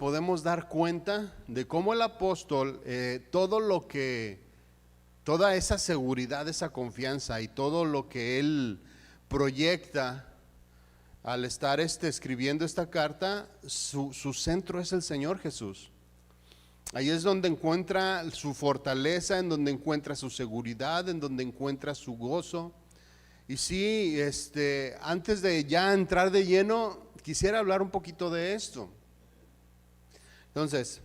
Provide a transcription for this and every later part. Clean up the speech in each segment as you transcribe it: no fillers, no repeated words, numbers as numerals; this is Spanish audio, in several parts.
podemos dar cuenta de cómo el apóstol, toda esa seguridad, esa confianza y todo lo que él proyecta al estar escribiendo esta carta, su centro es el Señor Jesús. Ahí es donde encuentra su fortaleza, en donde encuentra su seguridad, en donde encuentra su gozo. Y sí, antes de ya entrar de lleno, quisiera hablar un poquito de esto. Entonces,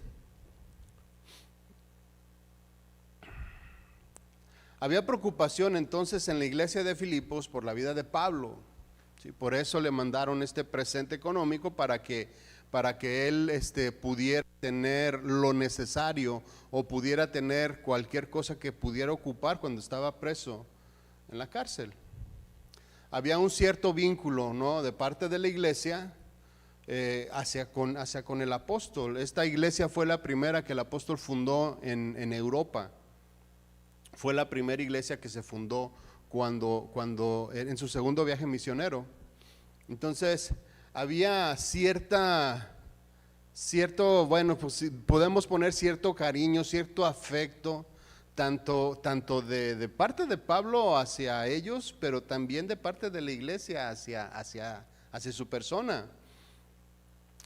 había preocupación entonces en la iglesia de Filipos por la vida de Pablo. ¿Sí? Por eso le mandaron este presente económico para que él pudiera tener lo necesario o pudiera tener cualquier cosa que pudiera ocupar cuando estaba preso en la cárcel. Había un cierto vínculo, ¿no?, de parte de la iglesia hacia con el apóstol. Esta iglesia fue la primera que el apóstol fundó en Europa. Fue la primera iglesia que se fundó cuando en su segundo viaje misionero. Entonces había bueno, pues podemos poner cierto cariño, cierto afecto, tanto de parte de Pablo hacia ellos, pero también de parte de la iglesia hacia su persona.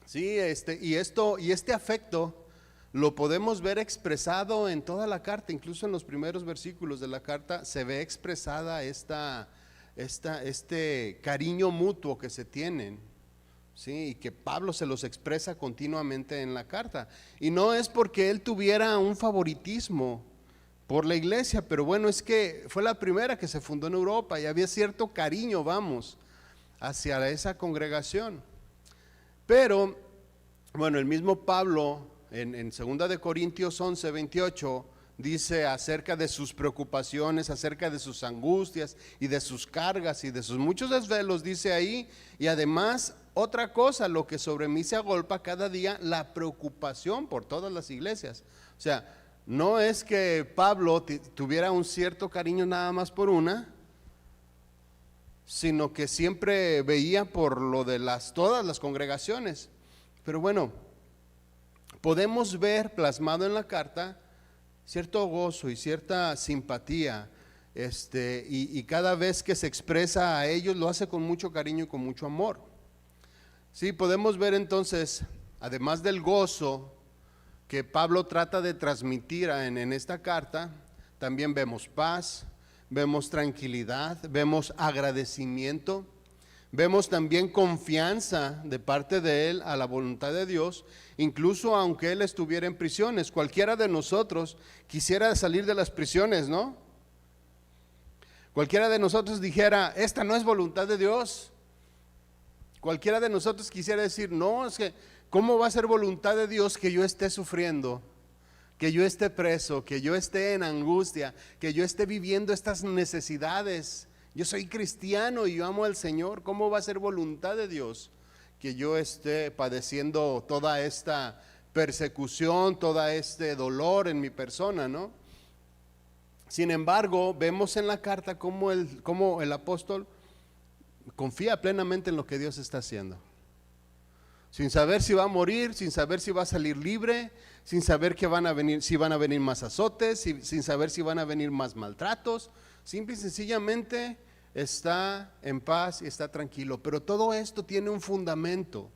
Sí, y este afecto lo podemos ver expresado en toda la carta, incluso en los primeros versículos de la carta se ve expresada este cariño mutuo que se tienen, ¿sí? Y que Pablo se los expresa continuamente en la carta. Y no es porque él tuviera un favoritismo por la iglesia, pero bueno, es que fue la primera que se fundó en Europa y había cierto cariño, hacia esa congregación. Pero, bueno, el mismo Pablo en 2 de Corintios 11, 28 dice acerca de sus preocupaciones, acerca de sus angustias y de sus cargas y de sus muchos desvelos, dice ahí, y además otra cosa, lo que sobre mí se agolpa cada día, la preocupación por todas las iglesias. O sea, no es que Pablo tuviera un cierto cariño nada más por una, sino que siempre veía por lo de todas las congregaciones. Pero bueno, podemos ver plasmado en la carta cierto gozo y cierta simpatía, y cada vez que se expresa a ellos lo hace con mucho cariño y con mucho amor. Sí, podemos ver entonces, además del gozo que Pablo trata de transmitir en esta carta, también vemos paz, vemos tranquilidad, vemos agradecimiento, vemos también confianza de parte de él a la voluntad de Dios, incluso aunque él estuviera en prisiones. Cualquiera de nosotros quisiera salir de las prisiones, ¿no? Cualquiera de nosotros dijera, esta no es voluntad de Dios. Cualquiera de nosotros quisiera decir, no, es que ¿cómo va a ser voluntad de Dios que yo esté sufriendo, que yo esté preso, que yo esté en angustia, que yo esté viviendo estas necesidades? Yo soy cristiano y yo amo al Señor. ¿Cómo va a ser voluntad de Dios que yo esté padeciendo toda esta persecución, todo este dolor en mi persona, ¿no? Sin embargo, vemos en la carta cómo el apóstol confía plenamente en lo que Dios está haciendo, sin saber si va a morir, sin saber si va a salir libre, sin saber si van a venir más azotes, sin saber si van a venir más maltratos. Simple y sencillamente está en paz y está tranquilo. Pero todo esto tiene un fundamento.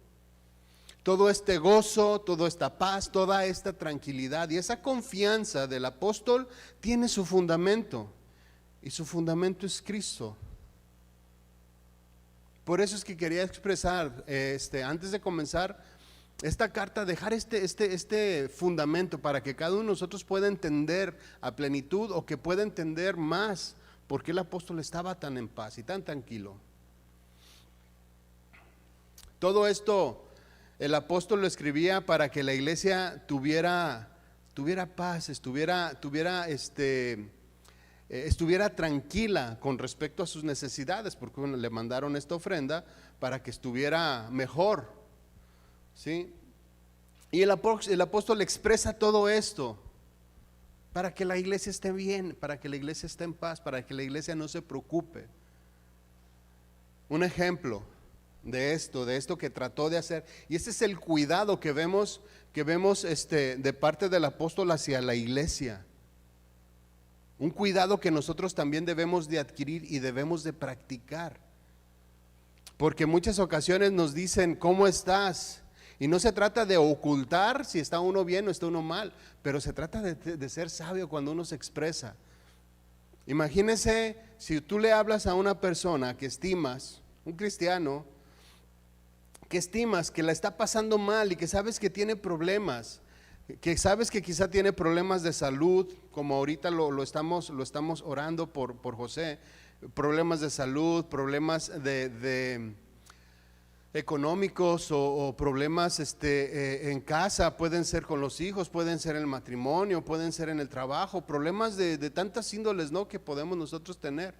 Todo este gozo, toda esta paz, toda esta tranquilidad y esa confianza del apóstol tiene su fundamento. Y su fundamento es Cristo. Por eso es que quería expresar, antes de comenzar esta carta, dejar este fundamento para que cada uno de nosotros pueda entender a plenitud, o que pueda entender más por qué el apóstol estaba tan en paz y tan tranquilo. Todo esto el apóstol lo escribía para que la iglesia tuviera paz, estuviera tranquila con respecto a sus necesidades, porque bueno, le mandaron esta ofrenda para que estuviera mejor, ¿sí? Y el apóstol expresa todo esto para que la iglesia esté bien, para que la iglesia esté en paz, para que la iglesia no se preocupe. Un ejemplo, de esto que trató de hacer. Y ese es el cuidado que vemos de parte del apóstol hacia la iglesia. Un cuidado que nosotros también debemos de adquirir y debemos de practicar. Porque en muchas ocasiones nos dicen, ¿cómo estás? Y no se trata de ocultar si está uno bien o está uno mal, pero se trata de ser sabio cuando uno se expresa. Imagínese si tú le hablas a una persona que estimas, un cristiano, que estimas que la está pasando mal y que sabes que tiene problemas, que sabes que quizá tiene problemas de salud, como ahorita lo estamos orando por José, problemas de salud, problemas de económicos o problemas en casa, pueden ser con los hijos, pueden ser en el matrimonio, pueden ser en el trabajo, problemas de tantas índoles, ¿no?, que podemos nosotros tener.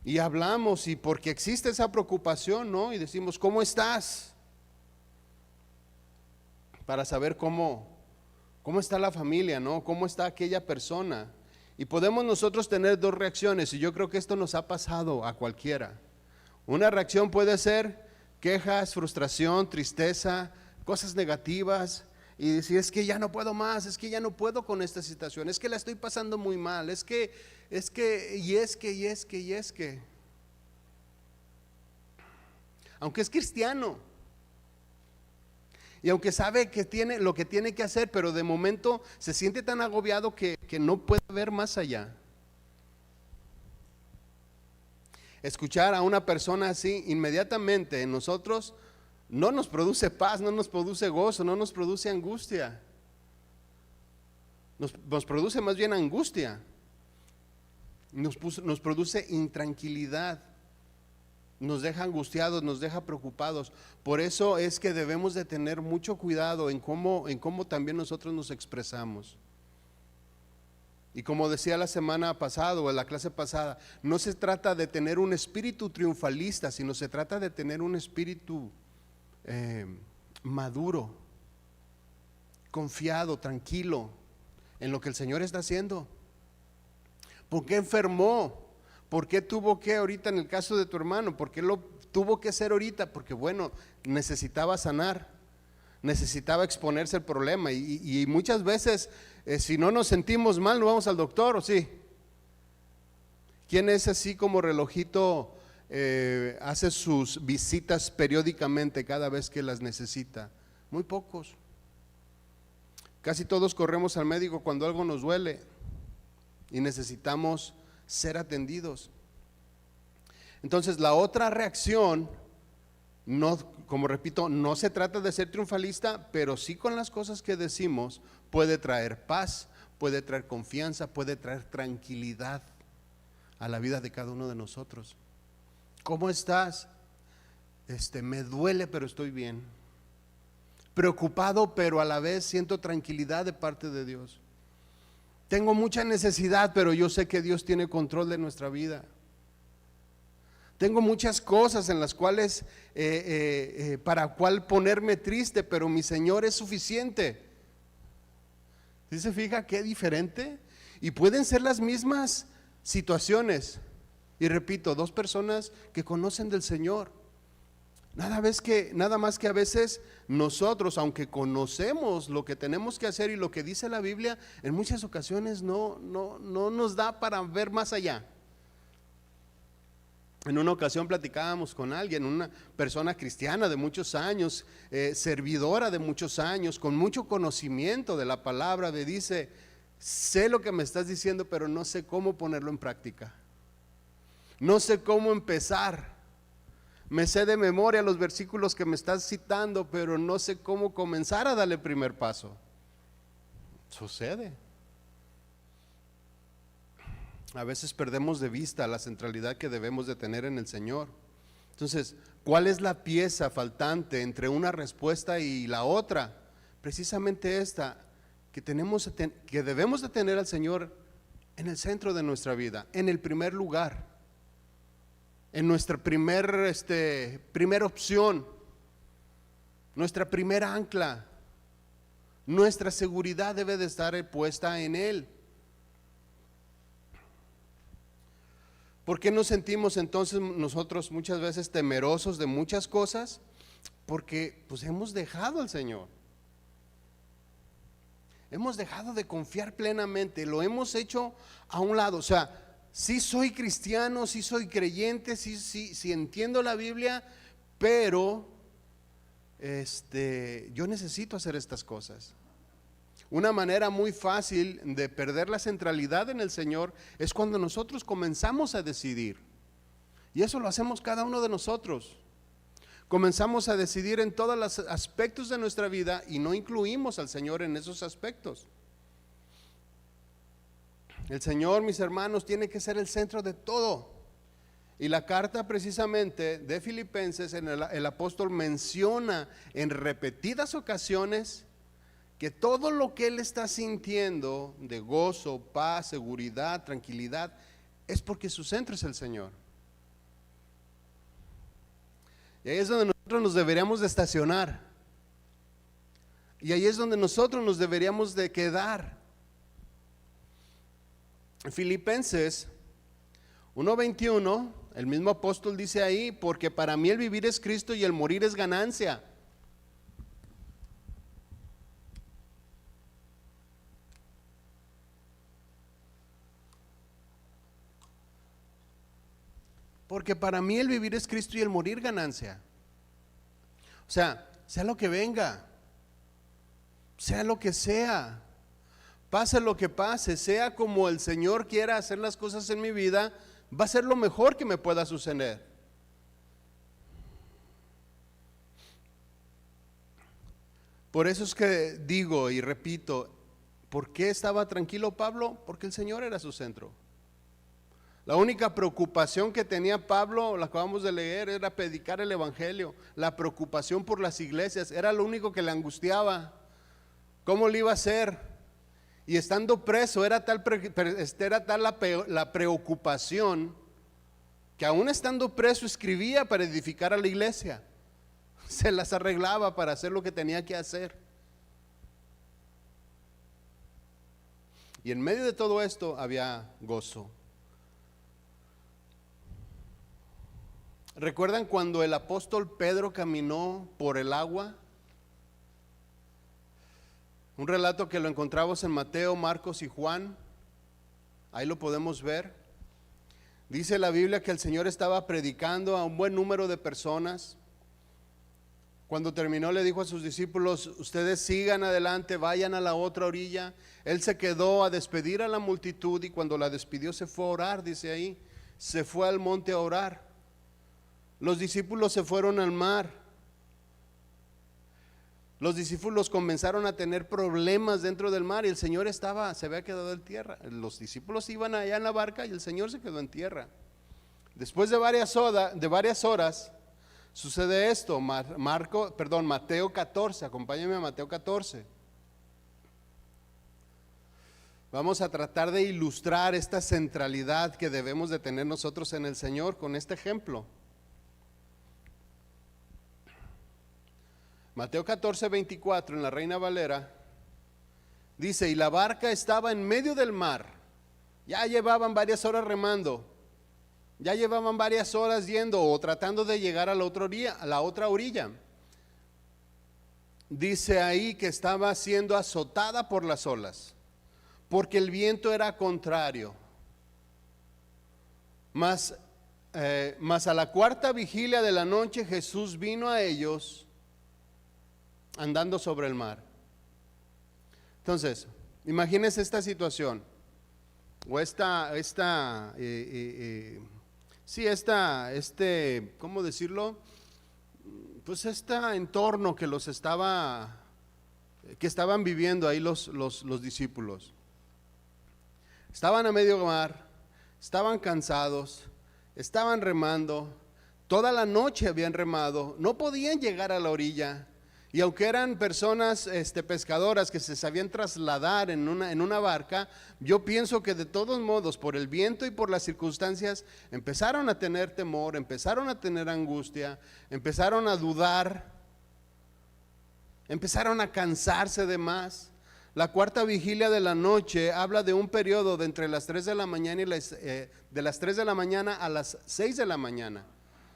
Y hablamos, y porque existe esa preocupación, ¿no?, y decimos, ¿cómo estás? Para saber cómo está la familia, ¿no?, cómo está aquella persona. Y podemos nosotros tener dos reacciones, y yo creo que esto nos ha pasado a cualquiera. Una reacción puede ser quejas, frustración, tristeza, cosas negativas, y decir, es que ya no puedo más, es que ya no puedo con esta situación, es que la estoy pasando muy mal, es que, aunque es cristiano, y aunque sabe que tiene lo que tiene que hacer, pero de momento se siente tan agobiado que no puede ver más allá. Escuchar a una persona así inmediatamente en nosotros no nos produce paz, no nos produce gozo, no nos produce angustia. Nos produce más bien angustia. Nos produce intranquilidad. Nos deja angustiados, nos deja preocupados. Por eso es que debemos de tener mucho cuidado en cómo también nosotros nos expresamos. Y como decía la semana pasada o en la clase pasada, no se trata de tener un espíritu triunfalista, sino se trata de tener un espíritu maduro, confiado, tranquilo en lo que el Señor está haciendo. ¿Por qué enfermó? ¿Por qué tuvo que ahorita en el caso de tu hermano? ¿Por qué lo tuvo que hacer ahorita? Porque bueno, necesitaba sanar, necesitaba exponerse al problema y muchas veces si no nos sentimos mal no vamos al doctor, ¿o sí? ¿Quién es así como relojito hace sus visitas periódicamente cada vez que las necesita? Muy pocos. Casi todos corremos al médico cuando algo nos duele y necesitamos ser atendidos. Entonces la otra reacción, no, como repito, no se trata de ser triunfalista, pero sí con las cosas que decimos puede traer paz, puede traer confianza, puede traer tranquilidad a la vida de cada uno de nosotros. ¿Cómo estás? Me duele, pero estoy bien. Preocupado, pero a la vez siento tranquilidad de parte de Dios. Tengo mucha necesidad, pero yo sé que Dios tiene control de nuestra vida. Tengo muchas cosas en las cuales para cual ponerme triste, pero mi Señor es suficiente. ¿Sí se fija qué diferente? Y pueden ser las mismas situaciones. Y repito, dos personas que conocen del Señor. Nada más que a veces nosotros, aunque conocemos lo que tenemos que hacer y lo que dice la Biblia, en muchas ocasiones no nos da para ver más allá. En una ocasión platicábamos con alguien, una persona cristiana de muchos años, servidora de muchos años, con mucho conocimiento de la palabra, me dice, sé lo que me estás diciendo, pero no sé cómo ponerlo en práctica. No sé cómo empezar. Me sé de memoria los versículos que me estás citando, pero no sé cómo comenzar a darle el primer paso. Sucede. A veces perdemos de vista la centralidad que debemos de tener en el Señor. Entonces, ¿cuál es la pieza faltante entre una respuesta y la otra? Precisamente esta, que debemos de tener al Señor en el centro de nuestra vida, en el primer lugar, en nuestra primera opción, nuestra primera ancla. Nuestra seguridad debe de estar puesta en Él. ¿Por qué nos sentimos entonces nosotros muchas veces temerosos de muchas cosas? Porque pues hemos dejado al Señor. Hemos dejado de confiar plenamente, lo hemos hecho a un lado. O sea, sí soy cristiano, sí soy creyente, sí entiendo la Biblia, pero yo necesito hacer estas cosas. Una manera muy fácil de perder la centralidad en el Señor es cuando nosotros comenzamos a decidir. Y eso lo hacemos cada uno de nosotros. Comenzamos a decidir en todos los aspectos de nuestra vida y no incluimos al Señor en esos aspectos. El Señor, mis hermanos, tiene que ser el centro de todo. Y la carta precisamente de Filipenses, el apóstol menciona en repetidas ocasiones que todo lo que él está sintiendo de gozo, paz, seguridad, tranquilidad, es porque su centro es el Señor. Y ahí es donde nosotros nos deberíamos de estacionar. Y ahí es donde nosotros nos deberíamos de quedar. Filipenses 1:21, el mismo apóstol dice ahí, porque para mí el vivir es Cristo y el morir es ganancia. Porque para mí el vivir es Cristo y el morir ganancia. O sea lo que venga, sea lo que sea, pase lo que pase, sea como el Señor quiera hacer las cosas en mi vida, va a ser lo mejor que me pueda suceder. Por eso es que digo y repito, ¿por qué estaba tranquilo Pablo? Porque el Señor era su centro. La única preocupación que tenía Pablo, la acabamos de leer, era predicar el evangelio. La preocupación por las iglesias era lo único que le angustiaba. ¿Cómo le iba a hacer? Y estando preso era tal la preocupación que aún estando preso escribía para edificar a la iglesia. Se las arreglaba para hacer lo que tenía que hacer. Y en medio de todo esto había gozo. ¿Recuerdan cuando el apóstol Pedro caminó por el agua? Un relato que lo encontramos en Mateo, Marcos y Juan. Ahí lo podemos ver. Dice la Biblia que el Señor estaba predicando a un buen número de personas. Cuando terminó le dijo a sus discípulos, ustedes sigan adelante, vayan a la otra orilla. Él se quedó a despedir a la multitud y cuando la despidió se fue a orar, dice ahí. Se fue al monte a orar. Los discípulos se fueron al mar. Los discípulos comenzaron a tener problemas dentro del mar y el Señor se había quedado en tierra. Los discípulos iban allá en la barca y el Señor se quedó en tierra. Después de varias horas sucede esto. Mateo 14, acompáñenme a Mateo 14. Vamos a tratar de ilustrar esta centralidad que debemos de tener nosotros en el Señor con este ejemplo. Mateo 14:24 en la Reina Valera dice, y la barca estaba en medio del mar. Ya llevaban varias horas remando. Ya llevaban varias horas yendo o tratando de llegar a la otra orilla. Dice ahí que estaba siendo azotada por las olas, porque el viento era contrario. Mas a la cuarta vigilia de la noche Jesús vino a ellos andando sobre el mar. Entonces, imagínense esta situación, o ¿cómo decirlo? Pues este entorno que estaban viviendo ahí los discípulos. Estaban a medio mar, estaban cansados, estaban remando, toda la noche habían remado, no podían llegar a la orilla. Y aunque eran personas pescadoras que se sabían trasladar en una barca, yo pienso que de todos modos, por el viento y por las circunstancias, empezaron a tener temor, empezaron a tener angustia, empezaron a dudar, empezaron a cansarse de más. La cuarta vigilia de la noche habla de un periodo de entre las 3 de la mañana y de las 3 de la mañana a las 6 de la mañana.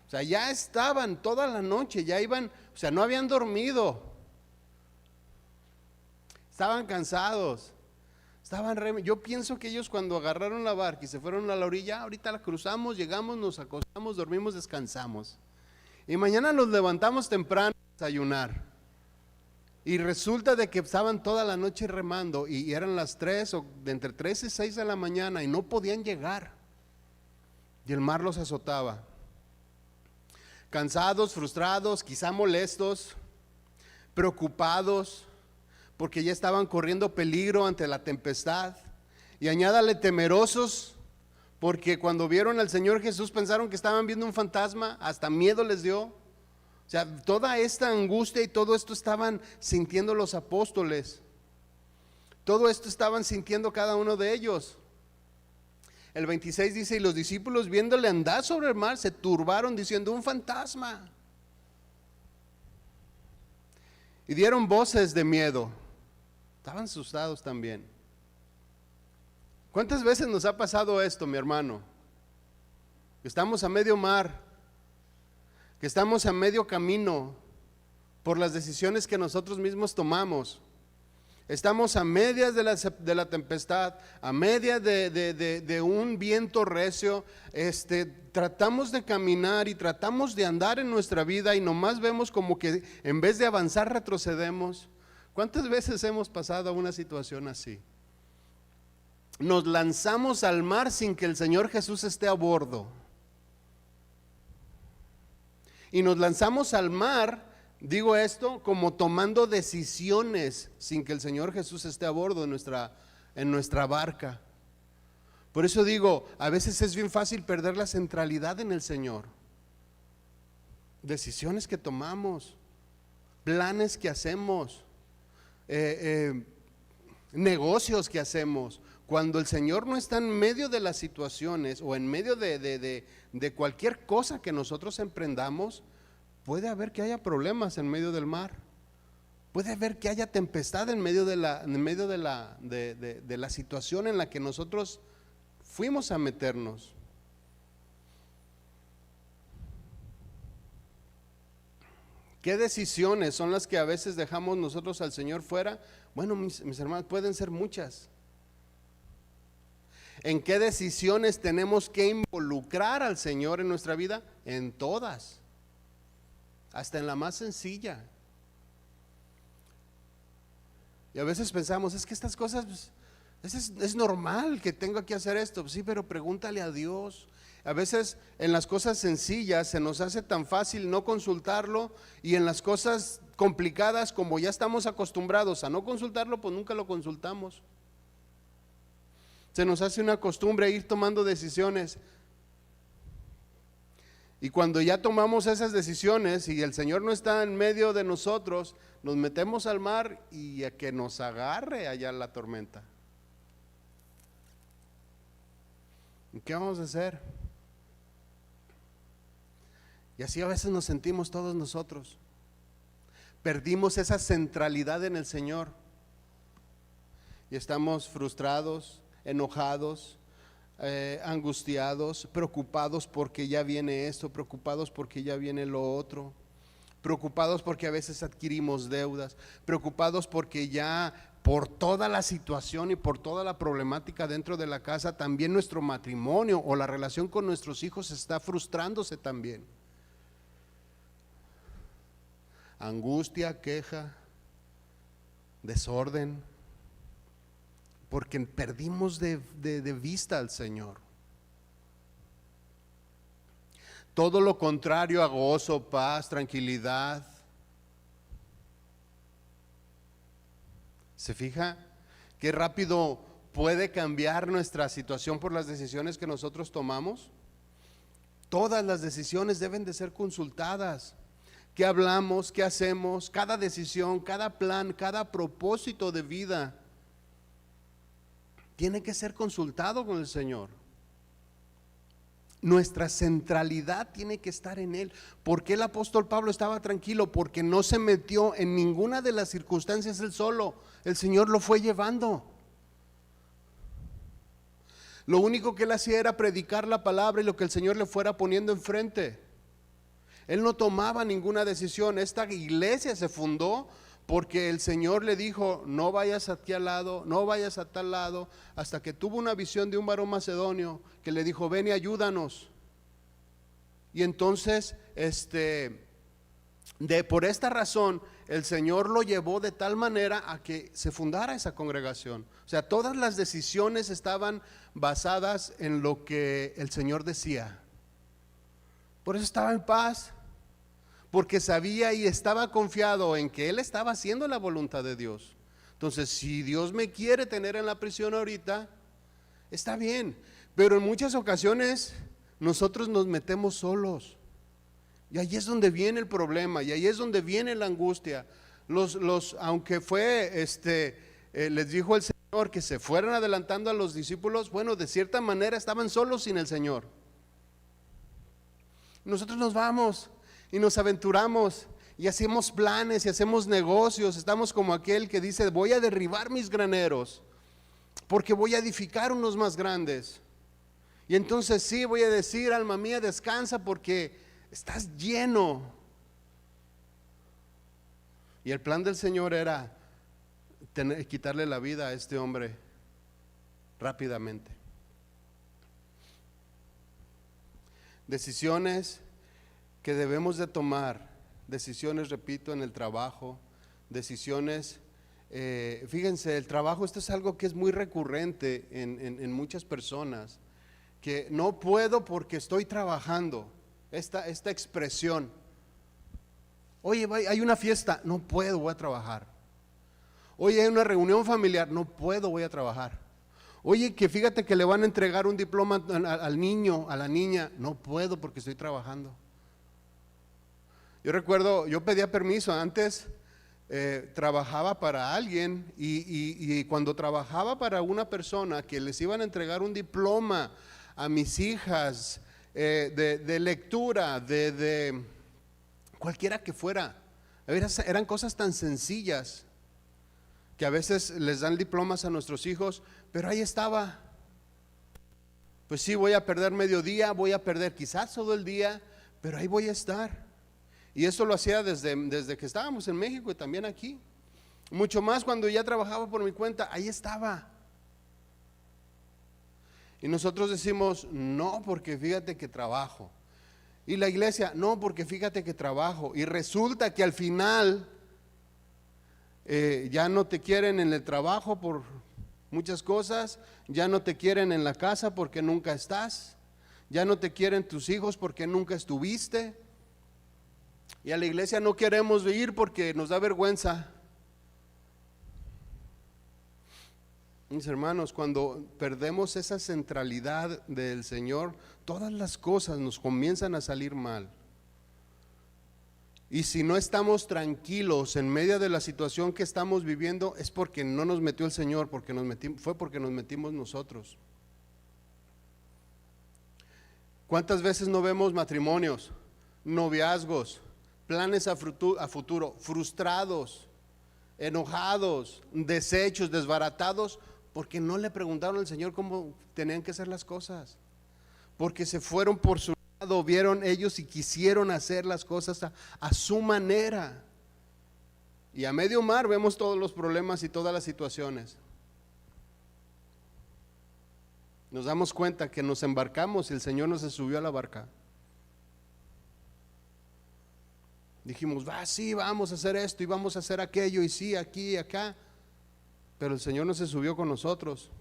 O sea, ya estaban toda la noche, ya iban, o sea, no habían dormido. Estaban cansados. Yo pienso que ellos cuando agarraron la barca y se fueron a la orilla, ahorita la cruzamos, llegamos, nos acostamos, dormimos, descansamos. Y mañana nos levantamos temprano a desayunar. Y resulta de que estaban toda la noche remando y eran las 3 o de entre 3 y 6 de la mañana y no podían llegar. Y el mar los azotaba. Cansados, frustrados, quizá molestos, preocupados, porque ya estaban corriendo peligro ante la tempestad. Y añádale temerosos, porque cuando vieron al Señor Jesús pensaron que estaban viendo un fantasma, hasta miedo les dio. O sea, toda esta angustia y todo esto estaban sintiendo los apóstoles. Todo esto estaban sintiendo cada uno de ellos. El 26 dice, y los discípulos viéndole andar sobre el mar se turbaron diciendo, un fantasma. Y dieron voces de miedo. Estaban asustados también. ¿Cuántas veces nos ha pasado esto, mi hermano? Que estamos a medio mar, que estamos a medio camino por las decisiones que nosotros mismos tomamos. Estamos a medias de la tempestad, a medias de un viento recio. Tratamos de caminar y tratamos de andar en nuestra vida y nomás vemos como que en vez de avanzar retrocedemos. ¿Cuántas veces hemos pasado a una situación así? Nos lanzamos al mar sin que el Señor Jesús esté a bordo. Y nos lanzamos al mar, digo esto, como tomando decisiones sin que el Señor Jesús esté a bordo en nuestra barca. Por eso digo, a veces es bien fácil perder la centralidad en el Señor. Decisiones que tomamos, planes que hacemos, negocios que hacemos. Cuando el Señor no está en medio de las situaciones o en medio de cualquier cosa que nosotros emprendamos, puede haber que haya problemas en medio del mar. Puede haber que haya tempestad en medio de la situación en la que nosotros fuimos a meternos. ¿Qué decisiones son las que a veces dejamos nosotros al Señor fuera? Bueno, mis hermanos, pueden ser muchas. ¿En qué decisiones tenemos que involucrar al Señor en nuestra vida? En todas, hasta en la más sencilla. Y a veces pensamos, es que estas cosas, pues, es normal que tenga que hacer esto. Pues sí, pero pregúntale a Dios. A veces en las cosas sencillas se nos hace tan fácil no consultarlo, y en las cosas complicadas, como ya estamos acostumbrados a no consultarlo, pues nunca lo consultamos. Se nos hace una costumbre ir tomando decisiones, y cuando ya tomamos esas decisiones y el Señor no está en medio de nosotros, nos metemos al mar y a que nos agarre allá la tormenta. ¿Y qué vamos a hacer? Y así a veces nos sentimos todos nosotros. Perdimos esa centralidad en el Señor y estamos frustrados, enojados, angustiados, preocupados porque ya viene esto, preocupados porque ya viene lo otro, preocupados porque a veces adquirimos deudas, preocupados porque ya por toda la situación y por toda la problemática dentro de la casa, también nuestro matrimonio o la relación con nuestros hijos está frustrándose también. Angustia, queja, desorden, porque perdimos de vista al Señor. Todo lo contrario a gozo, paz, tranquilidad. ¿Se fija qué rápido puede cambiar nuestra situación por las decisiones que nosotros tomamos? Todas las decisiones deben de ser consultadas. ¿Qué hablamos? ¿Qué hacemos? Cada decisión, cada plan, cada propósito de vida tiene que ser consultado con el Señor. Nuestra centralidad tiene que estar en Él. ¿Por qué el apóstol Pablo estaba tranquilo? Porque no se metió en ninguna de las circunstancias él solo. El Señor lo fue llevando. Lo único que él hacía era predicar la palabra y lo que el Señor le fuera poniendo enfrente. Él no tomaba ninguna decisión. Esta iglesia se fundó porque el Señor le dijo: no vayas aquí al lado, no vayas a tal lado, hasta que tuvo una visión de un varón macedonio que le dijo: ven y ayúdanos. Y entonces, por esta razón, el Señor lo llevó de tal manera a que se fundara esa congregación. O sea, todas las decisiones estaban basadas en lo que el Señor decía. Por eso estaba en paz, porque sabía y estaba confiado en que Él estaba haciendo la voluntad de Dios. Entonces, si Dios me quiere tener en la prisión ahorita, está bien, pero en muchas ocasiones nosotros nos metemos solos, y ahí es donde viene el problema, y ahí es donde viene la angustia. Aunque fue, les dijo el Señor que se fueran adelantando a los discípulos, bueno, de cierta manera estaban solos sin el Señor. Nosotros nos vamos y nos aventuramos y hacemos planes y hacemos negocios. Estamos como aquel que dice: voy a derribar mis graneros porque voy a edificar unos más grandes. Y entonces sí, voy a decir: alma mía, descansa porque estás lleno. Y el plan del Señor era quitarle la vida a este hombre rápidamente. Decisiones que debemos de tomar, decisiones, repito, en el trabajo, decisiones, fíjense, el trabajo, esto es algo que es muy recurrente en muchas personas, que no puedo porque estoy trabajando, esta expresión. Oye, hay una fiesta, no puedo, voy a trabajar. Oye, hay una reunión familiar, no puedo, voy a trabajar. Oye, que fíjate que le van a entregar un diploma al niño, a la niña, no puedo porque estoy trabajando. Yo recuerdo, yo pedía permiso antes, trabajaba para alguien y cuando trabajaba para una persona que les iban a entregar un diploma a mis hijas de lectura, de cualquiera que fuera, eran cosas tan sencillas que a veces les dan diplomas a nuestros hijos, pero ahí estaba. Pues sí, voy a perder mediodía, voy a perder quizás todo el día, pero ahí voy a estar. Y eso lo hacía desde que estábamos en México y también aquí. Mucho más cuando ya trabajaba por mi cuenta, ahí estaba. Y nosotros decimos: no, porque fíjate que trabajo. Y la iglesia: no, porque fíjate que trabajo. Y resulta que al final ya no te quieren en el trabajo por muchas cosas, ya no te quieren en la casa porque nunca estás, ya no te quieren tus hijos porque nunca estuviste. Y a la iglesia no queremos ir porque nos da vergüenza. Mis hermanos, cuando perdemos esa centralidad del Señor, todas las cosas nos comienzan a salir mal. Y si no estamos tranquilos en medio de la situación que estamos viviendo, es porque no nos metió el Señor, fue porque nos metimos nosotros. ¿Cuántas veces no vemos matrimonios, noviazgos, planes a futuro, frustrados, enojados, deshechos, desbaratados, porque no le preguntaron al Señor cómo tenían que hacer las cosas? Porque se fueron por su lado, vieron ellos y quisieron hacer las cosas a su manera. Y a medio mar vemos todos los problemas y todas las situaciones. Nos damos cuenta que nos embarcamos y el Señor no se subió a la barca. Dijimos: sí, vamos a hacer esto y vamos a hacer aquello, y sí, aquí y acá. Pero el Señor no se subió con nosotros.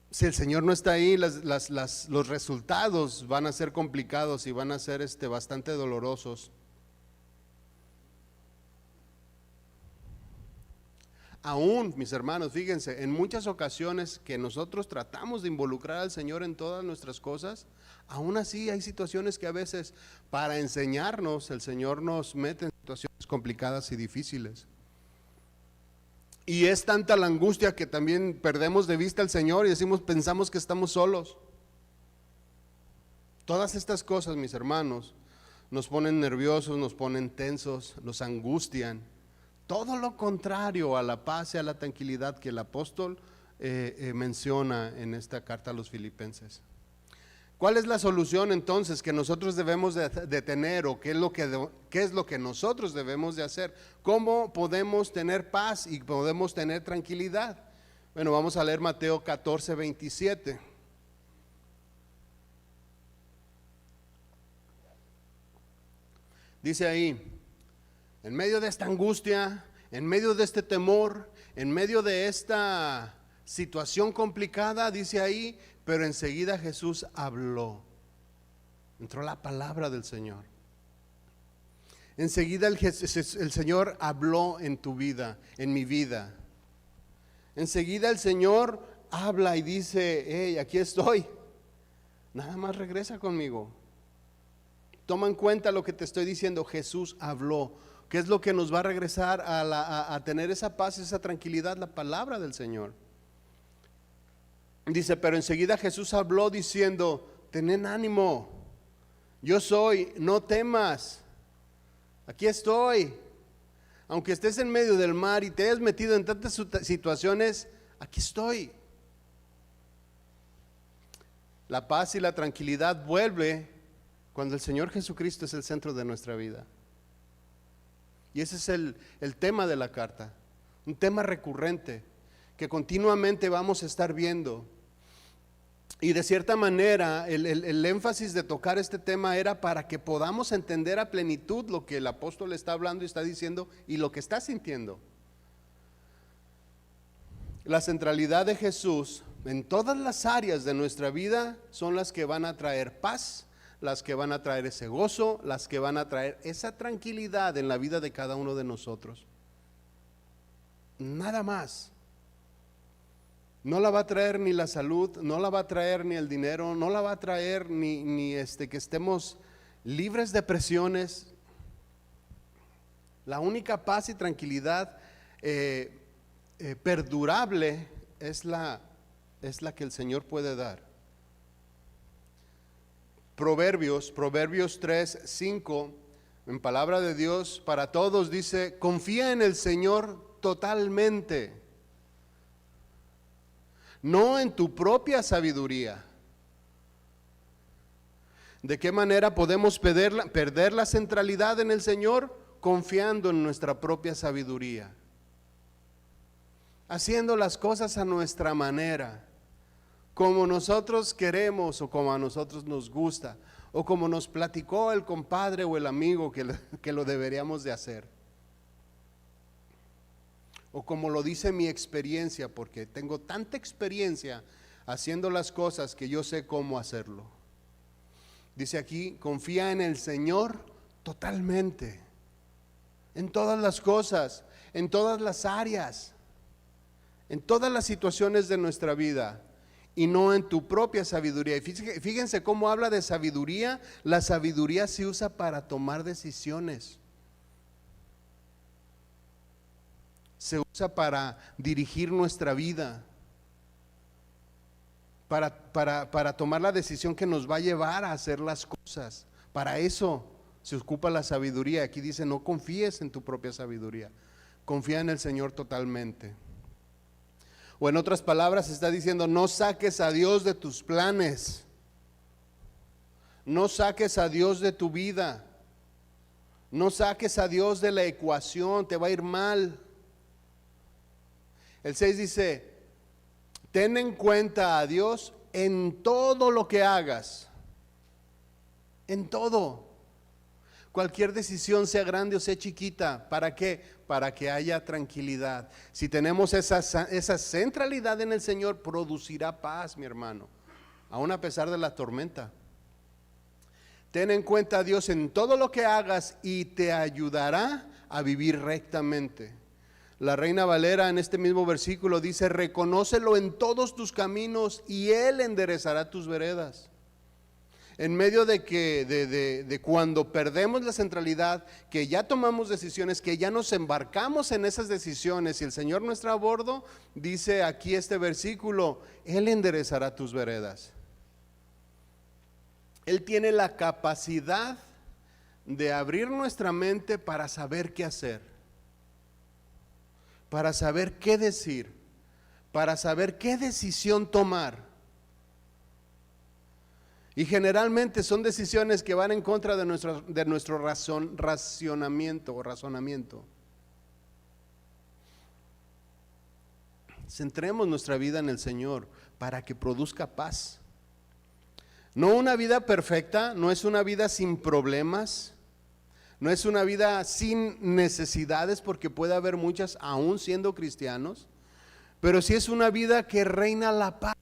Si el Señor no está ahí, los resultados van a ser complicados y van a ser bastante dolorosos. Aún, mis hermanos, fíjense, en muchas ocasiones que nosotros tratamos de involucrar al Señor en todas nuestras cosas, aún así hay situaciones que a veces, para enseñarnos, el Señor nos mete en situaciones complicadas y difíciles. Y es tanta la angustia que también perdemos de vista al Señor y pensamos que estamos solos. Todas estas cosas, mis hermanos, nos ponen nerviosos, nos ponen tensos, nos angustian. Todo lo contrario a la paz y a la tranquilidad que el apóstol menciona en esta carta a los filipenses. ¿Cuál es la solución entonces que nosotros debemos de tener, o qué es lo que nosotros debemos de hacer? ¿Cómo podemos tener paz y podemos tener tranquilidad? Bueno, vamos a leer Mateo 14, 27. Dice ahí, en medio de esta angustia, en medio de este temor, en medio de esta situación complicada, dice ahí, pero enseguida Jesús habló. Entró la palabra del Señor. Enseguida el Señor habló en tu vida, en mi vida. Enseguida el Señor habla y dice, hey, aquí estoy. Nada más regresa conmigo. Toma en cuenta lo que te estoy diciendo. Jesús habló. ¿Qué es lo que nos va a regresar a tener esa paz, esa tranquilidad? La palabra del Señor. Dice, pero enseguida Jesús habló diciendo, tened ánimo, yo soy, no temas, aquí estoy. Aunque estés en medio del mar y te hayas metido en tantas situaciones, aquí estoy. La paz y la tranquilidad vuelve cuando el Señor Jesucristo es el centro de nuestra vida. Y ese es el tema de la carta, un tema recurrente que continuamente vamos a estar viendo. Y de cierta manera el énfasis de tocar este tema era para que podamos entender a plenitud lo que el apóstol está hablando y está diciendo y lo que está sintiendo. La centralidad de Jesús en todas las áreas de nuestra vida son las que van a traer paz, las que van a traer ese gozo, las que van a traer esa tranquilidad en la vida de cada uno de nosotros. Nada más. No la va a traer ni la salud, no la va a traer ni el dinero, no la va a traer ni que estemos libres de presiones. La única paz y tranquilidad perdurable es la que el Señor puede dar. Proverbios 3, 5, en palabra de Dios para todos dice, confía en el Señor totalmente, no en tu propia sabiduría. ¿De qué manera podemos perder la centralidad en el Señor? Confiando en nuestra propia sabiduría, haciendo las cosas a nuestra manera, como nosotros queremos o como a nosotros nos gusta, o como nos platicó el compadre o el amigo que lo deberíamos de hacer, o como lo dice mi experiencia, porque tengo tanta experiencia haciendo las cosas que yo sé cómo hacerlo. Dice aquí, confía en el Señor totalmente, en todas las cosas, en todas las áreas, en todas las situaciones de nuestra vida, y no en tu propia sabiduría. Y fíjense cómo habla de sabiduría. La sabiduría se usa para tomar decisiones, se usa para dirigir nuestra vida, para tomar la decisión que nos va a llevar a hacer las cosas. Para eso se ocupa la sabiduría. Aquí dice, no confíes en tu propia sabiduría, confía en el Señor totalmente. O en otras palabras está diciendo, no saques a Dios de tus planes, no saques a Dios de tu vida, no saques a Dios de la ecuación, te va a ir mal. El 6 dice, ten en cuenta a Dios en todo lo que hagas, en todo. Cualquier decisión, sea grande o sea chiquita, ¿para qué? Para que haya tranquilidad. Si tenemos esa centralidad en el Señor, producirá paz, mi hermano, aún a pesar de la tormenta. Ten en cuenta a Dios en todo lo que hagas y te ayudará a vivir rectamente. La Reina Valera en este mismo versículo dice, reconócelo en todos tus caminos y Él enderezará tus veredas. En medio de cuando perdemos la centralidad, que ya tomamos decisiones, que ya nos embarcamos en esas decisiones y el Señor no está a bordo, dice aquí este versículo, Él enderezará tus veredas. Él tiene la capacidad de abrir nuestra mente para saber qué hacer, para saber qué decir, para saber qué decisión tomar. Y generalmente son decisiones que van en contra de nuestro razonamiento. Centremos nuestra vida en el Señor para que produzca paz. No una vida perfecta, no es una vida sin problemas, no es una vida sin necesidades, porque puede haber muchas aún siendo cristianos, pero sí es una vida que reina la paz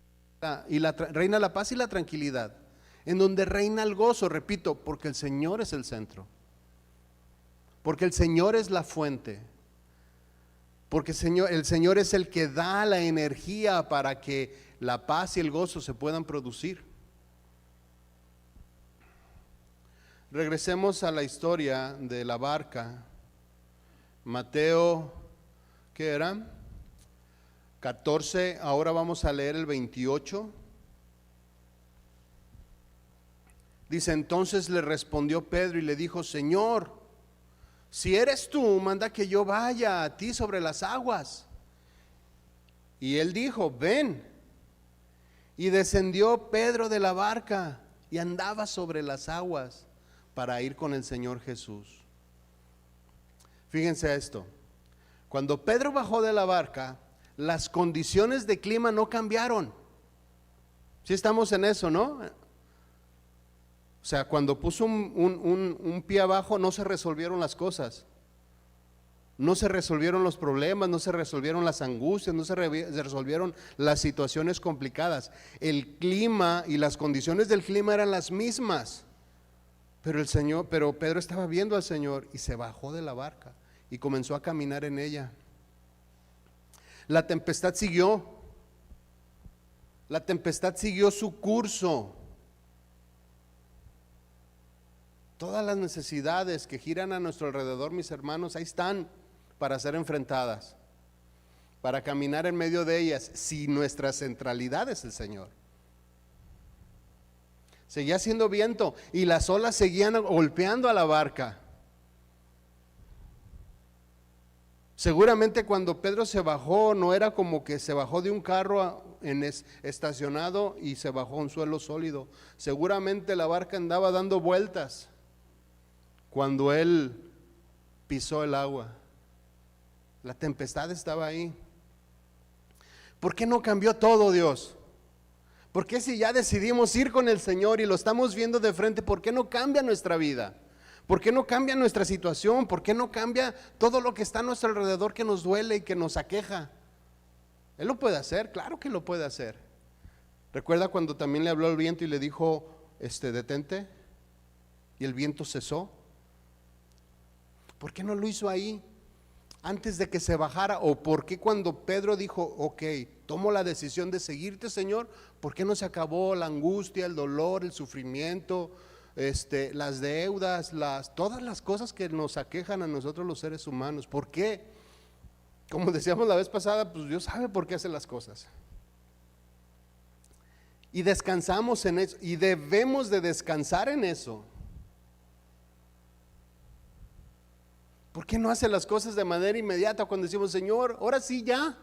reina la paz y la tranquilidad, en donde reina el gozo, repito, porque el Señor es el centro, porque el Señor es la fuente, porque el Señor es el que da la energía para que la paz y el gozo se puedan producir. Regresemos a la historia de la barca. Mateo, ¿qué era? 14, ahora vamos a leer el 28. Dice: entonces le respondió Pedro y le dijo: Señor, si eres tú, manda que yo vaya a ti sobre las aguas. Y él dijo: ven. Y descendió Pedro de la barca y andaba sobre las aguas para ir con el Señor Jesús. Fíjense esto: cuando Pedro bajó de la barca, las condiciones de clima no cambiaron. Si estamos en eso, ¿no? O sea, cuando puso un pie abajo, no se resolvieron las cosas, no se resolvieron los problemas, no se resolvieron las angustias, no se resolvieron las situaciones complicadas. El clima y las condiciones del clima eran las mismas, pero Pedro estaba viendo al Señor y se bajó de la barca y comenzó a caminar en ella. La tempestad siguió su curso. Todas las necesidades que giran a nuestro alrededor, mis hermanos, ahí están para ser enfrentadas, para caminar en medio de ellas, si nuestra centralidad es el Señor. Seguía haciendo viento y las olas seguían golpeando a la barca. Seguramente cuando Pedro se bajó, no era como que se bajó de un carro estacionado y se bajó a un suelo sólido. Seguramente la barca andaba dando vueltas cuando él pisó el agua. La tempestad estaba ahí. ¿Por qué no cambió todo, Dios? ¿Por qué, si ya decidimos ir con el Señor y lo estamos viendo de frente, por qué no cambia nuestra vida? ¿Por qué no cambia nuestra situación? ¿Por qué no cambia todo lo que está a nuestro alrededor que nos duele y que nos aqueja? Él lo puede hacer, claro que lo puede hacer. ¿Recuerda cuando también le habló al viento y le dijo, detente? Y el viento cesó. ¿Por qué no lo hizo ahí, antes de que se bajara? ¿O por qué cuando Pedro dijo, ok, tomo la decisión de seguirte, Señor, por qué no se acabó la angustia, el dolor, el sufrimiento, las deudas, todas las cosas que nos aquejan a nosotros los seres humanos? ¿Por qué? Como decíamos la vez pasada, pues Dios sabe por qué hace las cosas. Y descansamos en eso, y debemos de descansar en eso. ¿Por qué no hace las cosas de manera inmediata cuando decimos, Señor, ahora sí ya?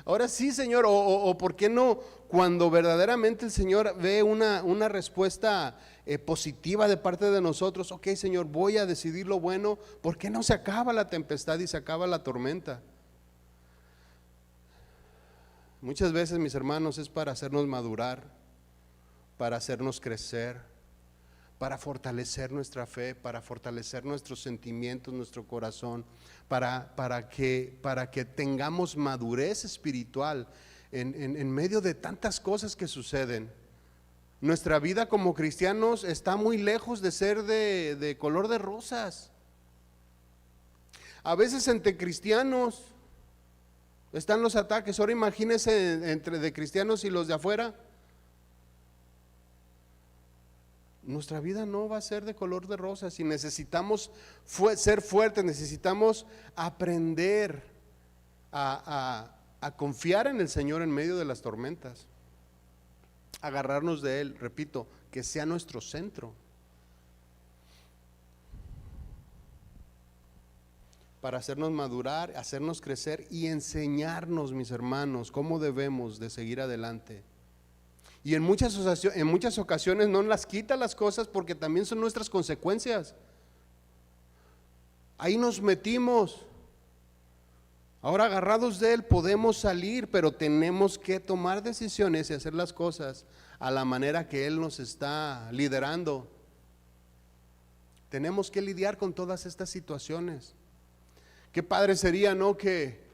Ahora sí, Señor. O ¿por qué no cuando verdaderamente el Señor ve una respuesta positiva de parte de nosotros? Ok, Señor, voy a decidir lo bueno. ¿Por qué no se acaba la tempestad y se acaba la tormenta? Muchas veces, mis hermanos, es para hacernos madurar, para hacernos crecer, para fortalecer nuestra fe, para fortalecer nuestros sentimientos, nuestro corazón, para que tengamos madurez espiritual en medio de tantas cosas que suceden. Nuestra vida como cristianos está muy lejos de ser de color de rosas. A veces entre cristianos están los ataques. Ahora imagínense entre de cristianos y los de afuera. Nuestra vida no va a ser de color de rosas y necesitamos ser fuertes, necesitamos aprender a confiar en el Señor en medio de las tormentas, agarrarnos de Él, repito, que sea nuestro centro. Para hacernos madurar, hacernos crecer y enseñarnos, mis hermanos, cómo debemos de seguir adelante. Y en muchas ocasiones no las quita las cosas porque también son nuestras consecuencias. Ahí nos metimos. Ahora agarrados de Él podemos salir, pero tenemos que tomar decisiones y hacer las cosas a la manera que Él nos está liderando. Tenemos que lidiar con todas estas situaciones. Qué padre sería, ¿no? Que,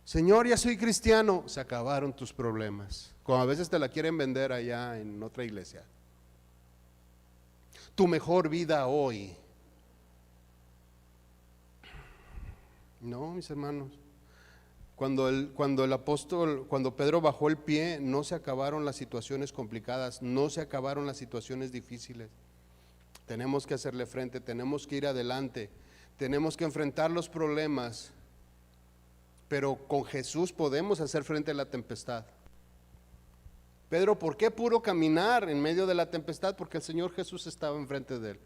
Señor, ya soy cristiano, se acabaron tus problemas. Como a veces te la quieren vender allá en otra iglesia. Tu mejor vida hoy. No, mis hermanos. Cuando Pedro bajó el pie, no se acabaron las situaciones complicadas, no se acabaron las situaciones difíciles. Tenemos que hacerle frente, tenemos que ir adelante, tenemos que enfrentar los problemas, pero con Jesús podemos hacer frente a la tempestad. Pedro, ¿por qué pudo caminar en medio de la tempestad? Porque el Señor Jesús estaba enfrente de él,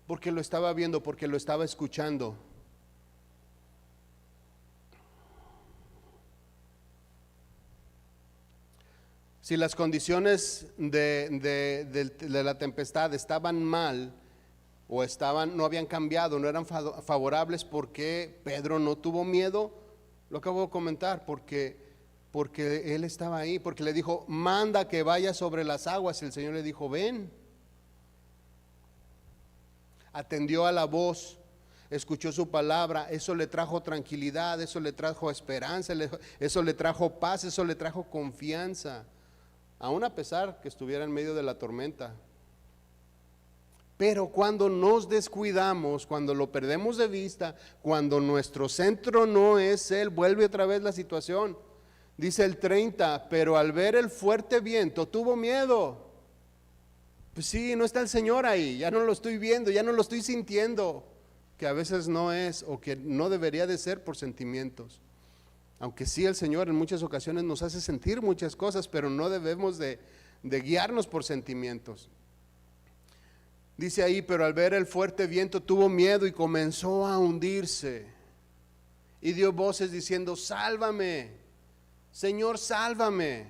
porque lo estaba viendo, porque lo estaba escuchando. Si las condiciones de la tempestad estaban mal o no habían cambiado, no eran favorables, ¿por qué Pedro no tuvo miedo? Lo acabo de comentar, porque él estaba ahí, porque le dijo, manda que vaya sobre las aguas, y el Señor le dijo, ven. Atendió a la voz, escuchó su palabra, eso le trajo tranquilidad, eso le trajo esperanza, eso le trajo paz, eso le trajo confianza. Aún a pesar que estuviera en medio de la tormenta. Pero cuando nos descuidamos, cuando lo perdemos de vista, cuando nuestro centro no es Él, vuelve otra vez la situación. Dice el 30, pero al ver el fuerte viento tuvo miedo. Pues sí, no está el Señor ahí, ya no lo estoy viendo, ya no lo estoy sintiendo, que a veces no es o que no debería de ser por sentimientos. Aunque sí el Señor en muchas ocasiones nos hace sentir muchas cosas, pero no debemos de guiarnos por sentimientos. Dice ahí, pero al ver el fuerte viento tuvo miedo y comenzó a hundirse. Y dio voces diciendo, sálvame, Señor, sálvame.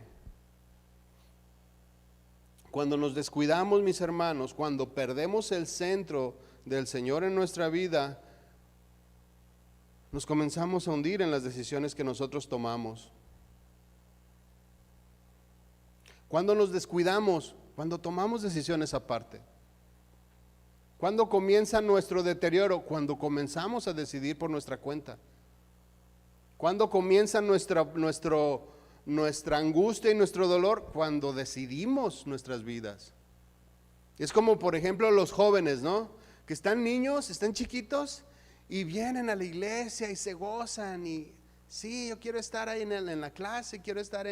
Cuando nos descuidamos, mis hermanos, cuando perdemos el centro del Señor en nuestra vida, nos comenzamos a hundir en las decisiones que nosotros tomamos. Cuando nos descuidamos, cuando tomamos decisiones aparte. Cuando comienza nuestro deterioro, cuando comenzamos a decidir por nuestra cuenta. Cuando comienza nuestra angustia y nuestro dolor, cuando decidimos nuestras vidas. Es como por ejemplo los jóvenes, ¿no? Que están niños, están chiquitos y vienen a la iglesia y se gozan y sí, yo quiero estar ahí en la clase, quiero estar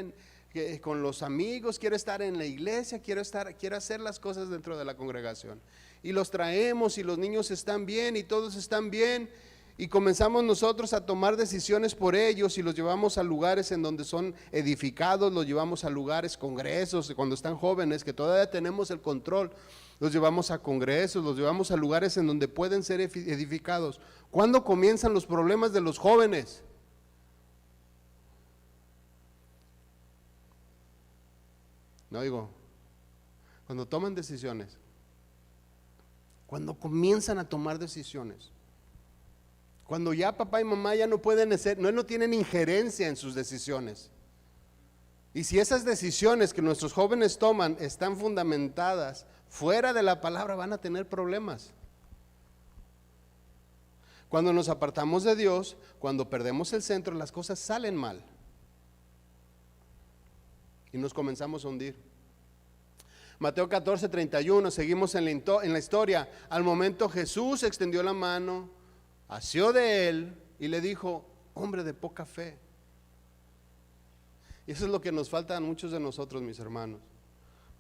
con los amigos, quiero estar en la iglesia, quiero hacer las cosas dentro de la congregación. Y los traemos y los niños están bien y todos están bien y comenzamos nosotros a tomar decisiones por ellos y los llevamos a lugares en donde son edificados, los llevamos a lugares, congresos, cuando están jóvenes, que todavía tenemos el control, los llevamos a congresos, los llevamos a lugares en donde pueden ser edificados. ¿Cuándo comienzan los problemas de los jóvenes? No digo, cuando toman decisiones, cuando comienzan a tomar decisiones, cuando ya papá y mamá ya no pueden hacer, no tienen injerencia en sus decisiones. Y si esas decisiones que nuestros jóvenes toman están fundamentadas fuera de la palabra, van a tener problemas. Cuando nos apartamos de Dios, cuando perdemos el centro, las cosas salen mal. Y nos comenzamos a hundir. Mateo 14:31, seguimos en la historia. Al momento Jesús extendió la mano, asió de él y le dijo, hombre de poca fe. Y eso es lo que nos falta a muchos de nosotros, mis hermanos,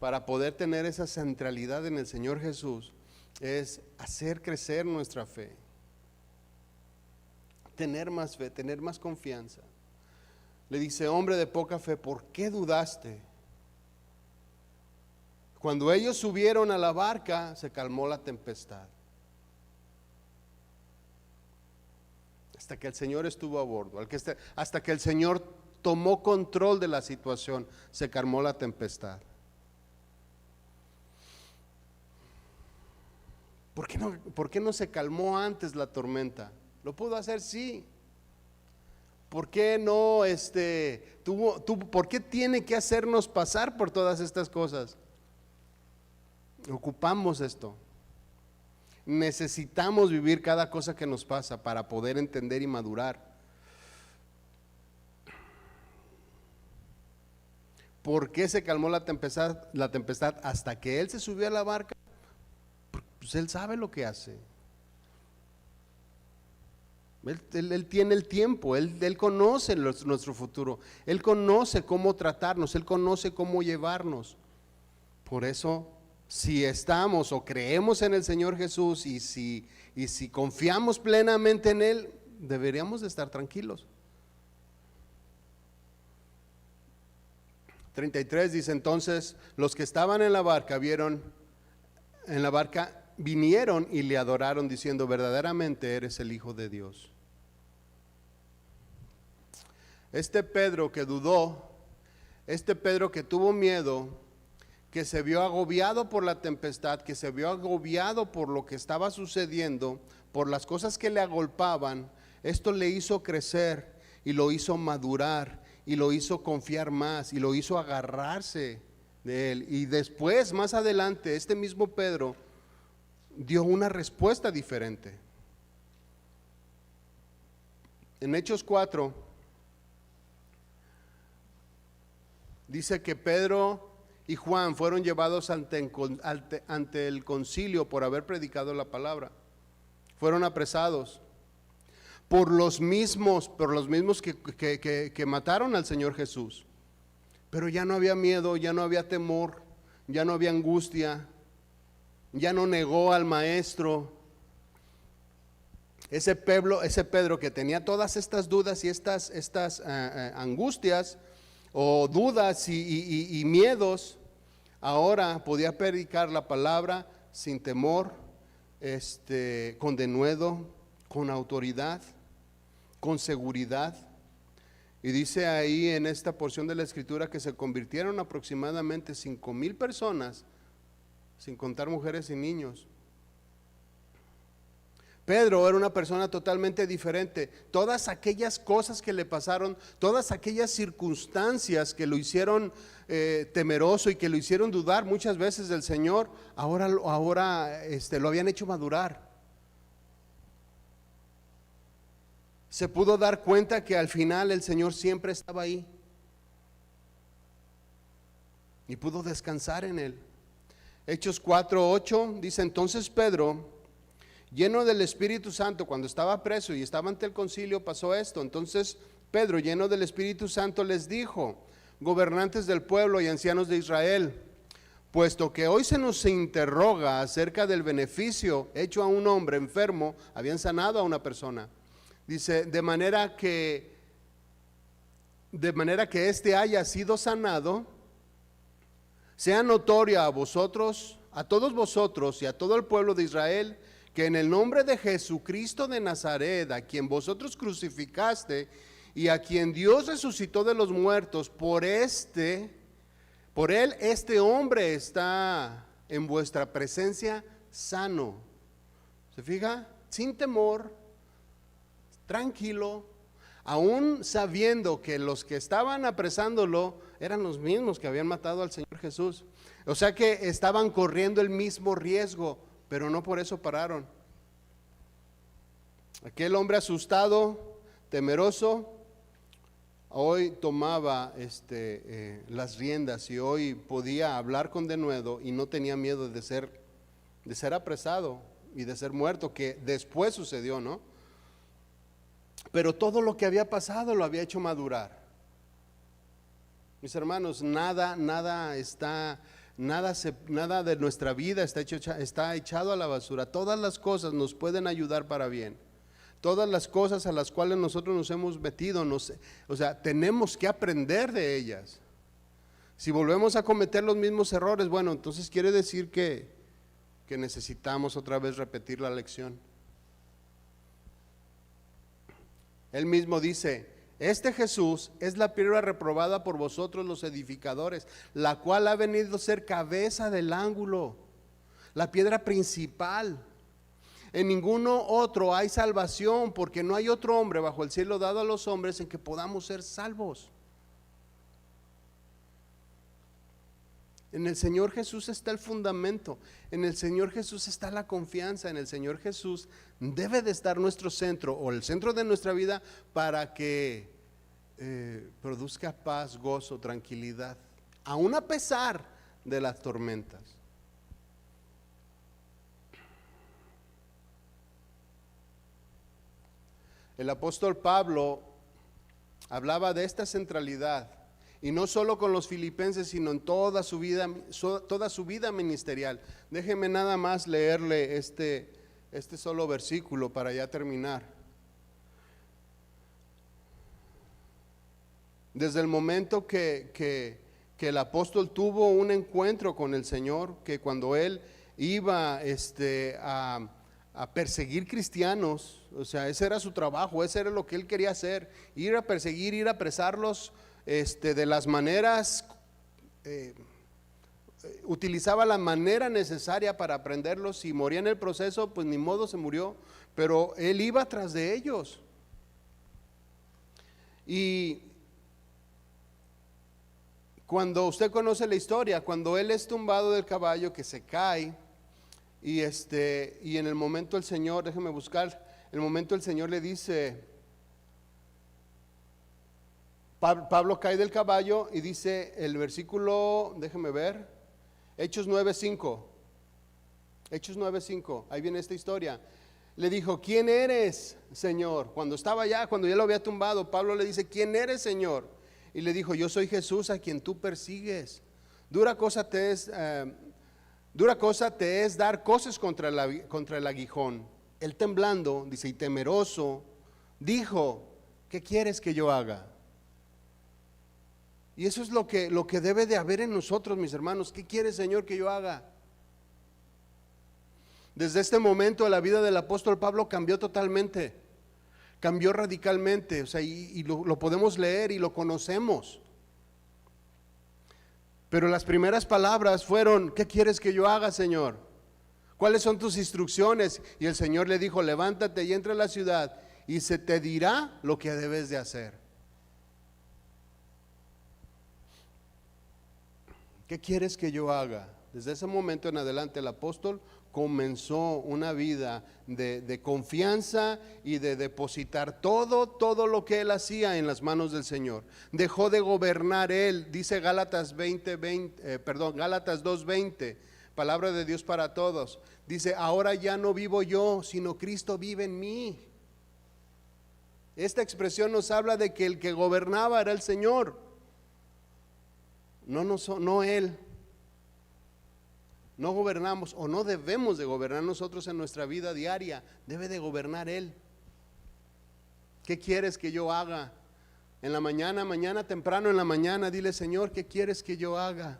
para poder tener esa centralidad en el Señor Jesús, es hacer crecer nuestra fe, tener más fe, tener más confianza. Le dice, hombre de poca fe, ¿por qué dudaste? Cuando ellos subieron a la barca, se calmó la tempestad. Hasta que el Señor estuvo a bordo, hasta que el Señor tomó control de la situación, se calmó la tempestad. ¿Por qué no se calmó antes la tormenta? ¿Lo pudo hacer? Sí. ¿Por qué no por qué tiene que hacernos pasar por todas estas cosas? Ocupamos esto. Necesitamos vivir cada cosa que nos pasa para poder entender y madurar. ¿Por qué se calmó la tempestad hasta que Él se subió a la barca? Pues Él sabe lo que hace. Él tiene el tiempo, Él conoce nuestro futuro, Él conoce cómo tratarnos, Él conoce cómo llevarnos. Por eso, si estamos o creemos en el Señor Jesús y si confiamos plenamente en Él, deberíamos de estar tranquilos. 33 dice: entonces los que estaban en la barca vinieron y le adoraron diciendo: verdaderamente eres el Hijo de Dios. Este Pedro que dudó, este Pedro que tuvo miedo, que se vio agobiado por la tempestad, que se vio agobiado por lo que estaba sucediendo, por las cosas que le agolpaban, esto le hizo crecer y lo hizo madurar y lo hizo confiar más y lo hizo agarrarse de Él. Y después, más adelante, este mismo Pedro dio una respuesta diferente. En Hechos 4 dice que Pedro y Juan fueron llevados ante el concilio por haber predicado la palabra. Fueron apresados por los mismos que mataron al Señor Jesús. Pero ya no había miedo, ya no había temor, ya no había angustia, ya no negó al maestro. Ese Pedro que tenía todas estas dudas y estas angustias o dudas y miedos, ahora podía predicar la palabra sin temor, con denuedo, con autoridad, con seguridad. Y dice ahí en esta porción de la escritura que se convirtieron aproximadamente 5,000 personas, sin contar mujeres y niños. Pedro era una persona totalmente diferente. Todas aquellas cosas que le pasaron, todas aquellas circunstancias que lo hicieron temeroso y que lo hicieron dudar muchas veces del Señor, ahora lo habían hecho madurar. Se pudo dar cuenta que al final el Señor siempre estaba ahí y pudo descansar en Él. Hechos 4:8 dice: entonces Pedro, lleno del Espíritu Santo, cuando estaba preso y estaba ante el concilio, pasó esto. Entonces Pedro, lleno del Espíritu Santo, les dijo: gobernantes del pueblo y ancianos de Israel, puesto que hoy se nos interroga acerca del beneficio hecho a un hombre enfermo, habían sanado a una persona. Dice, de manera que éste haya sido sanado, sea notoria a vosotros, a todos vosotros y a todo el pueblo de Israel, que en el nombre de Jesucristo de Nazaret, a quien vosotros crucificaste y a quien Dios resucitó de los muertos, por él este hombre está en vuestra presencia sano. ¿Se fija? Sin temor, tranquilo, aún sabiendo que los que estaban apresándolo eran los mismos que habían matado al Señor Jesús. O sea que estaban corriendo el mismo riesgo, pero no por eso pararon. Aquel hombre asustado, temeroso, hoy tomaba las riendas y hoy podía hablar con denuedo y no tenía miedo de ser apresado y de ser muerto, que después sucedió, ¿no? Pero todo lo que había pasado lo había hecho madurar. Mis hermanos, nada de nuestra vida está echado a la basura. Todas las cosas nos pueden ayudar para bien. Todas las cosas a las cuales nosotros nos hemos metido, tenemos que aprender de ellas. Si volvemos a cometer los mismos errores, bueno, entonces quiere decir que necesitamos otra vez repetir la lección. Él mismo dice: este Jesús es la piedra reprobada por vosotros los edificadores, la cual ha venido a ser cabeza del ángulo, la piedra principal. En ninguno otro hay salvación, porque no hay otro hombre bajo el cielo dado a los hombres en que podamos ser salvos. En el Señor Jesús está el fundamento, en el Señor Jesús está la confianza, en el Señor Jesús debe de estar nuestro centro o el centro de nuestra vida para que produzca paz, gozo, tranquilidad, aun a pesar de las tormentas. El apóstol Pablo hablaba de esta centralidad, y no solo con los filipenses, sino en toda su vida ministerial. Déjeme nada más leerle este solo versículo para ya terminar. Desde el momento que el apóstol tuvo un encuentro con el Señor, que cuando él iba a perseguir cristianos, o sea, ese era su trabajo, ese era lo que él quería hacer, ir a perseguir, ir a apresarlos, de las maneras, utilizaba la manera necesaria para aprenderlos. Si moría en el proceso, pues ni modo, se murió, pero él iba tras de ellos. Y cuando usted conoce la historia, cuando él es tumbado del caballo, que se cae, y en el momento el Señor, déjeme buscar, el momento el Señor le dice, Pablo cae del caballo y dice el versículo, déjeme ver, Hechos 9:5, Hechos 9:5, ahí viene esta historia. Le dijo: ¿quién eres, Señor? Cuando estaba allá, cuando ya lo había tumbado, Pablo le dice: ¿quién eres, Señor? Y le dijo: yo soy Jesús a quien tú persigues. Dura cosa te es dar coces contra el aguijón. Él temblando, dice, y temeroso, dijo: ¿qué quieres que yo haga? Y eso es lo que debe de haber en nosotros, mis hermanos. ¿Qué quiere, Señor, que yo haga? Desde este momento la vida del apóstol Pablo cambió totalmente, cambió radicalmente, o sea, y lo podemos leer y lo conocemos. Pero las primeras palabras fueron: ¿qué quieres que yo haga, Señor? ¿Cuáles son tus instrucciones? Y el Señor le dijo: levántate y entra a la ciudad y se te dirá lo que debes de hacer. ¿Qué quieres que yo haga? Desde ese momento en adelante el apóstol comenzó una vida de confianza y de depositar todo lo que él hacía en las manos del Señor. Dejó de gobernar él, dice Gálatas 2:20, palabra de Dios para todos. Dice: ahora ya no vivo yo, sino Cristo vive en mí. Esta expresión nos habla de que el que gobernaba era el Señor, no él. No gobernamos, o no debemos de gobernar nosotros en nuestra vida diaria, debe de gobernar él. ¿Qué quieres que yo haga? En la mañana temprano en la mañana, dile: Señor, ¿qué quieres que yo haga?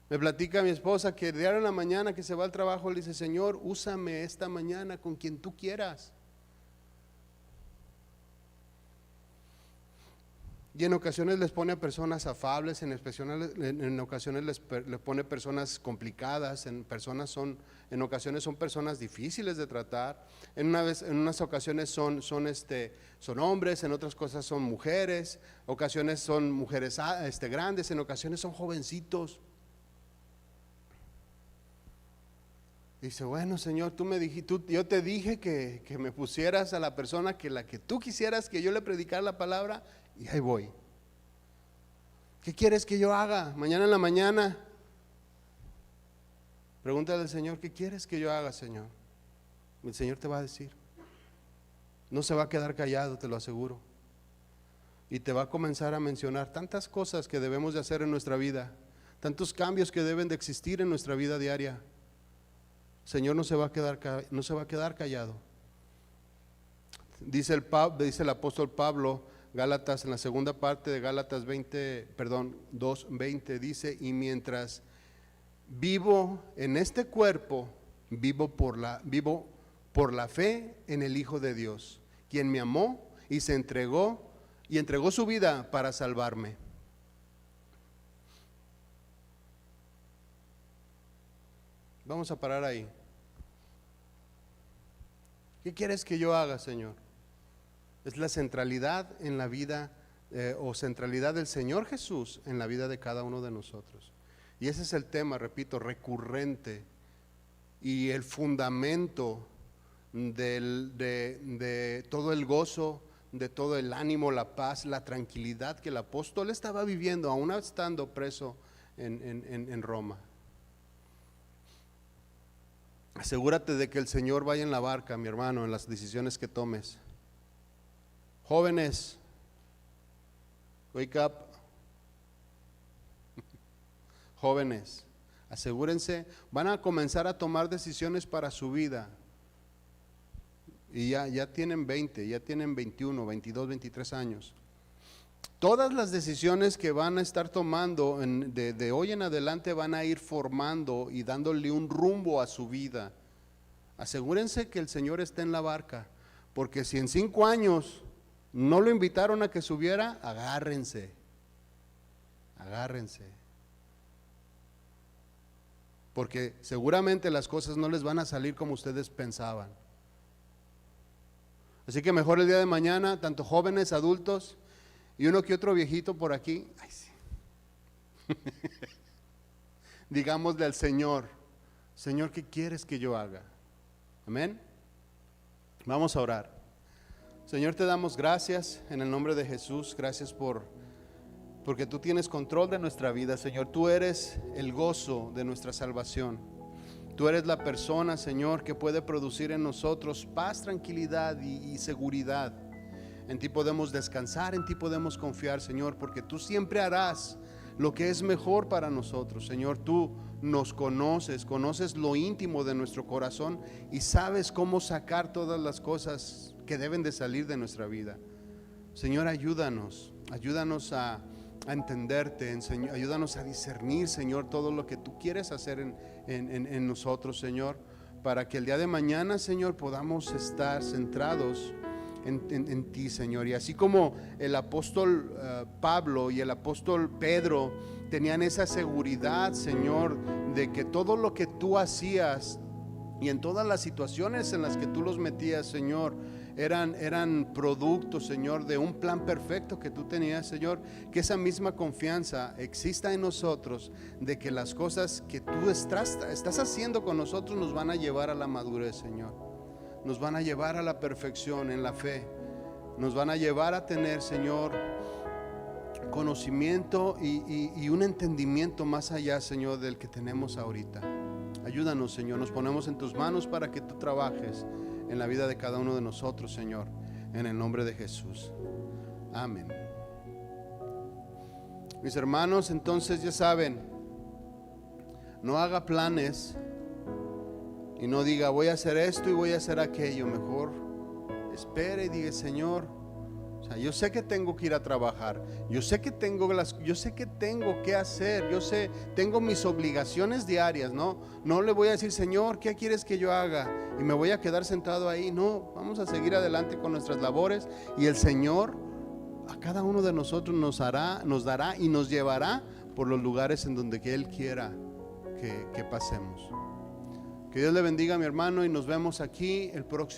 Me platica mi esposa que diario en la mañana que se va al trabajo, le dice: Señor, úsame esta mañana con quien tú quieras. Y en ocasiones les pone a personas afables, en ocasiones les pone personas complicadas, en ocasiones son personas difíciles de tratar, en unas ocasiones son hombres, en otras cosas son mujeres, ocasiones son mujeres grandes, en ocasiones son jovencitos. Dice: bueno, Señor, yo te dije que me pusieras a la persona la que tú quisieras que yo le predicara la palabra, y ahí voy. ¿Qué quieres que yo haga? Mañana en la mañana, pregúntale al Señor: ¿qué quieres que yo haga, Señor? El Señor te va a decir. No se va a quedar callado, te lo aseguro. Y te va a comenzar a mencionar tantas cosas que debemos de hacer en nuestra vida, tantos cambios que deben de existir en nuestra vida diaria. Señor no se va a quedar callado. Dice el apóstol Pablo: Gálatas, en la segunda parte de Gálatas 2:20 dice: y mientras vivo en este cuerpo, vivo por la fe en el Hijo de Dios, quien me amó y entregó su vida para salvarme. Vamos a parar ahí. ¿Qué quieres que yo haga, Señor? Es la centralidad en la vida o centralidad del Señor Jesús en la vida de cada uno de nosotros. Y ese es el tema, repito, recurrente y el fundamento de todo el gozo, de todo el ánimo, la paz, la tranquilidad que el apóstol estaba viviendo, aún estando preso en Roma. Asegúrate de que el Señor vaya en la barca, mi hermano, en las decisiones que tomes. Jóvenes, wake up. Jóvenes, asegúrense, van a comenzar a tomar decisiones para su vida. Y ya tienen 20, ya tienen 21, 22, 23 años. Todas las decisiones que van a estar tomando de hoy en adelante van a ir formando y dándole un rumbo a su vida. Asegúrense que el Señor esté en la barca, porque si en 5 años no lo invitaron a que subiera, agárrense. Porque seguramente las cosas no les van a salir como ustedes pensaban. Así que mejor el día de mañana, tanto jóvenes, adultos y uno que otro viejito por aquí, ay, sí. Digámosle al Señor: Señor, ¿qué quieres que yo haga? Amén. Vamos a orar. Señor, te damos gracias en el nombre de Jesús. Gracias porque tú tienes control de nuestra vida, Señor. Tú eres el gozo de nuestra salvación. Tú eres la persona, Señor, que puede producir en nosotros paz, tranquilidad y seguridad. En ti podemos descansar, en ti podemos confiar, Señor, porque tú siempre harás lo que es mejor para nosotros. Señor, tú nos conoces lo íntimo de nuestro corazón y sabes cómo sacar todas las cosas que deben de salir de nuestra vida. Señor, ayúdanos a entenderte, ayúdanos a discernir, Señor, todo lo que tú quieres hacer en nosotros, Señor, para que el día de mañana, Señor, podamos estar centrados en ti, Señor. Y así como el apóstol Pablo y el apóstol Pedro tenían esa seguridad, Señor, de que todo lo que tú hacías y en todas las situaciones en las que tú los metías, Señor, eran productos, Señor, de un plan perfecto que tú tenías, Señor. Que esa misma confianza exista en nosotros, de que las cosas que tú estás haciendo con nosotros nos van a llevar a la madurez, Señor. Nos van a llevar a la perfección en la fe. Nos van a llevar a tener, Señor, conocimiento y un entendimiento más allá, Señor, del que tenemos ahorita. Ayúdanos, Señor, nos ponemos en tus manos para que tú trabajes en la vida de cada uno de nosotros, Señor, en el nombre de Jesús. Amén. Mis hermanos, entonces ya saben, no haga planes y no diga voy a hacer esto y voy a hacer aquello. Mejor espere y diga: Señor, o sea, yo sé que tengo que ir a trabajar, yo sé que tengo que hacer, tengo mis obligaciones diarias. No le voy a decir: Señor, ¿qué quieres que yo haga? Y me voy a quedar sentado ahí. No, vamos a seguir adelante con nuestras labores, y el Señor a cada uno de nosotros nos dará y nos llevará por los lugares en donde que Él quiera que pasemos. Que Dios le bendiga, mi hermano, y nos vemos aquí el próximo